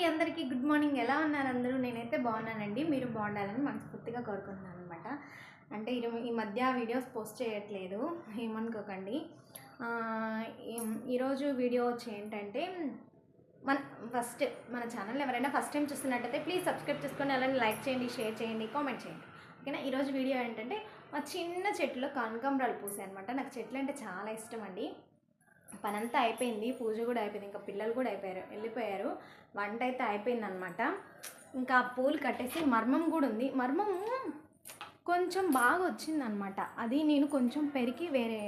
అందరికీ good morning. ఎలా ఉన్నారు అందరూ? నేనైతే బాగున్నానండి. మీరు బాగుండాలని మనస్ఫూర్తిగా కోరుకుంటున్నాను అనమాట. అంటే ఈ మధ్య వీడియోస్ పోస్ట్ చేయట్లేదు, ఏమనుకోకండి. ఈరోజు వీడియో వచ్చి ఏంటంటే, మన ఛానల్ ఎవరైనా ఫస్ట్ టైం చూస్తున్నట్టయితే ప్లీజ్ సబ్స్క్రైబ్ చేసుకొని అలానే లైక్ చేయండి, షేర్ చేయండి, కామెంట్ చేయండి. ఓకేనా? ఈరోజు వీడియో ఏంటంటే, మా చిన్న చెట్టులో కనకాంబరాలు పూసాయి అనమాట. నాకు చెట్లు అంటే చాలా ఇష్టం అండి. పనంతా అయిపోయింది, పూజ కూడా అయిపోయింది, ఇంకా పిల్లలు కూడా వెళ్ళిపోయారు, వంట అయితే అయిపోయింది అనమాట. ఇంకా పూలు కట్టేసి మర్మం కూడా ఉంది. మర్మము కొంచెం బాగా వచ్చిందనమాట. అది నేను కొంచెం పెరిగి వేరే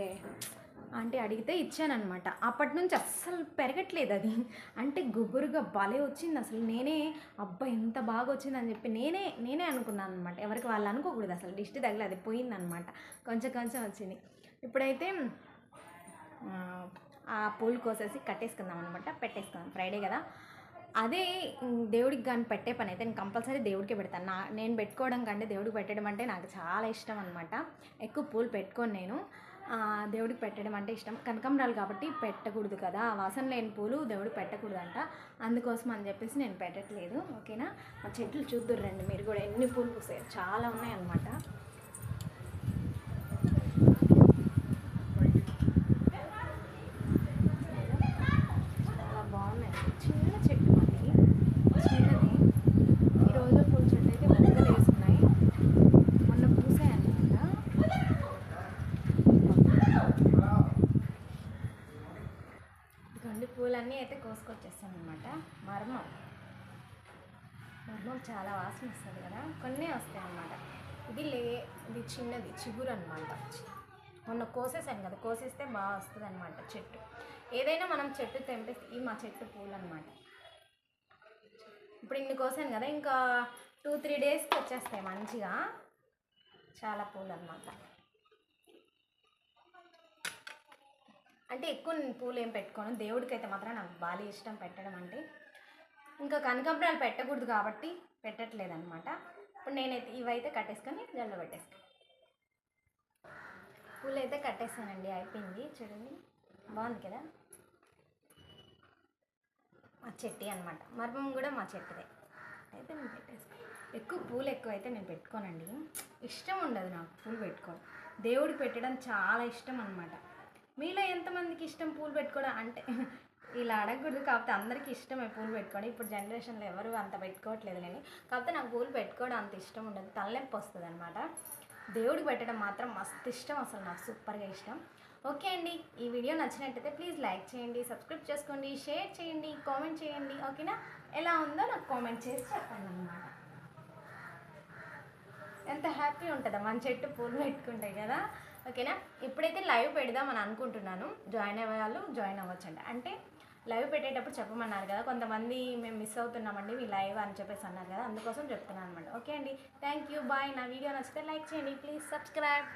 అంటే అడిగితే ఇచ్చానమాట. అప్పటి నుంచి అస్సలు పెరగట్లేదు అది. అంటే గుబురుగా భలే వచ్చింది అసలు. నేనే అబ్బా ఎంత బాగా వచ్చిందని చెప్పి నేనే అనుకున్నాను అనమాట. ఎవరికి వాళ్ళు అనుకోకూడదు, అసలు దిష్టి తగిలి అది పోయిందనమాట. కొంచెం కొంచెం వచ్చింది. ఇప్పుడైతే ఆ పూలు కోసేసి కట్టేసుకుందాం అనమాట, పెట్టేసుకుందాం. ఫ్రైడే కదా, అదే దేవుడికి కానీ పెట్టే పని అయితే నేను కంపల్సరీ దేవుడికే పెడతాను. నేను పెట్టుకోవడం కంటే దేవుడికి పెట్టడం అంటే నాకు చాలా ఇష్టం అనమాట. ఎక్కువ పూలు పెట్టుకొని నేను దేవుడికి పెట్టడం అంటే ఇష్టం. కనకాంబరాలు కాబట్టి పెట్టకూడదు కదా, వాసన లేని పూలు దేవుడికి పెట్టకూడదు అంట. అందుకోసం అని చెప్పేసి నేను పెట్టట్లేదు. ఓకేనా? మా చెట్లు చూద్దురు రండి మీరు కూడా, ఎన్ని పూలు పూసాయి, చాలా ఉన్నాయి అనమాట. చిన్న చెట్టు అది, చిన్నది. ఈరోజు పూల చెట్టు అయితే మొగ్గలు వేసుకున్నాయి, మొన్న పూసాయి అన్నమాట. ఇదిగోండి పూలన్నీ అయితే కోసుకొచ్చేస్తాను అనమాట. మర్మం చాలా వాసన వస్తుంది కదా, కొన్ని వస్తాయి అన్నమాట. ఇది చిన్నది చిగురు అనమాట. మొన్న కోసేసాను కదా, కోసేస్తే బాగా వస్తుంది అనమాట చెట్టు. ఏదైనా మనం చెట్టు తెంపేస్తే, ఈ మా చెట్టు పూలు అనమాట. ఇప్పుడు ఇన్ని కోసాను కదా, ఇంకా 2-3 డేస్కి వచ్చేస్తాయి మంచిగా, చాలా పూలు అనమాట. అంటే ఎక్కువ నేను పూలు ఏం పెట్టుకోను, దేవుడికైతే మాత్రం నాకు బాగా ఇష్టం పెట్టడం అంటే. ఇంకా కనకాంబరాలు పెట్టకూడదు కాబట్టి పెట్టట్లేదన్నమాట. ఇప్పుడు నేనైతే ఇవైతే కట్టేసుకొని జల్లో పెట్టేస్తాను. పూలు అయితే కట్టేస్తానండి, అయిపోయింది. చూడండి బాగుంది కదా, మా చెట్టు అనమాట. మర్మం కూడా మా చెట్టుదే. అయితే నేను పెట్టేస్తాను. పూలు ఎక్కువ అయితే నేను పెట్టుకోనండి, ఇష్టం ఉండదు నాకు పూలు పెట్టుకోవడం. దేవుడికి పెట్టడం చాలా ఇష్టం అనమాట. మీలో ఎంతమందికి ఇష్టం పూలు పెట్టుకోవడం అంటే? ఇలా అడగకూడదు, కాకపోతే అందరికీ ఇష్టమే పూలు పెట్టుకోవడం. ఇప్పుడు జనరేషన్లో ఎవరు అంత పెట్టుకోవట్లేదు కానీ, కాకపోతే నాకు పూలు పెట్టుకోవడం అంత ఇష్టం ఉండదు, తలనొప్పి వస్తుంది అనమాట. దేవుడికి పెట్టడం మాత్రం మస్తు ఇష్టం, అసలు నాకు సూపర్గా ఇష్టం. ఓకే అండి, ఈ వీడియో నచ్చినట్టయితే ప్లీజ్ లైక్ చేయండి, సబ్స్క్రైబ్ చేసుకోండి, షేర్ చేయండి, కామెంట్ చేయండి. ఓకేనా? ఎలా ఉందో నాకు కామెంట్ చేసి చెప్పండి అనమాట. ఎంత హ్యాపీ ఉంటుందో మన చెట్టు పూలు పెట్టుకుంటాయి కదా. ఓకేనా? ఇప్పుడైతే లైవ్ పెడదామని అనుకుంటున్నాను. జాయిన్ అయ్యే వాళ్ళు జాయిన్ అవ్వచ్చండి. అంటే లైవ్ పెట్టేటప్పుడు చెప్పమన్నారు కదా, కొంతమంది మేము మిస్ అవుతున్నామండి మీ లైవ్ అని చెప్పేసి అన్నారు కదా, అందుకోసం చెప్తున్నాను అనమాట. ఓకే అండి, థ్యాంక్ యూ, బాయ్. నా వీడియో నచ్చితే లైక్ చేయండి, ప్లీజ్ సబ్స్క్రైబ్.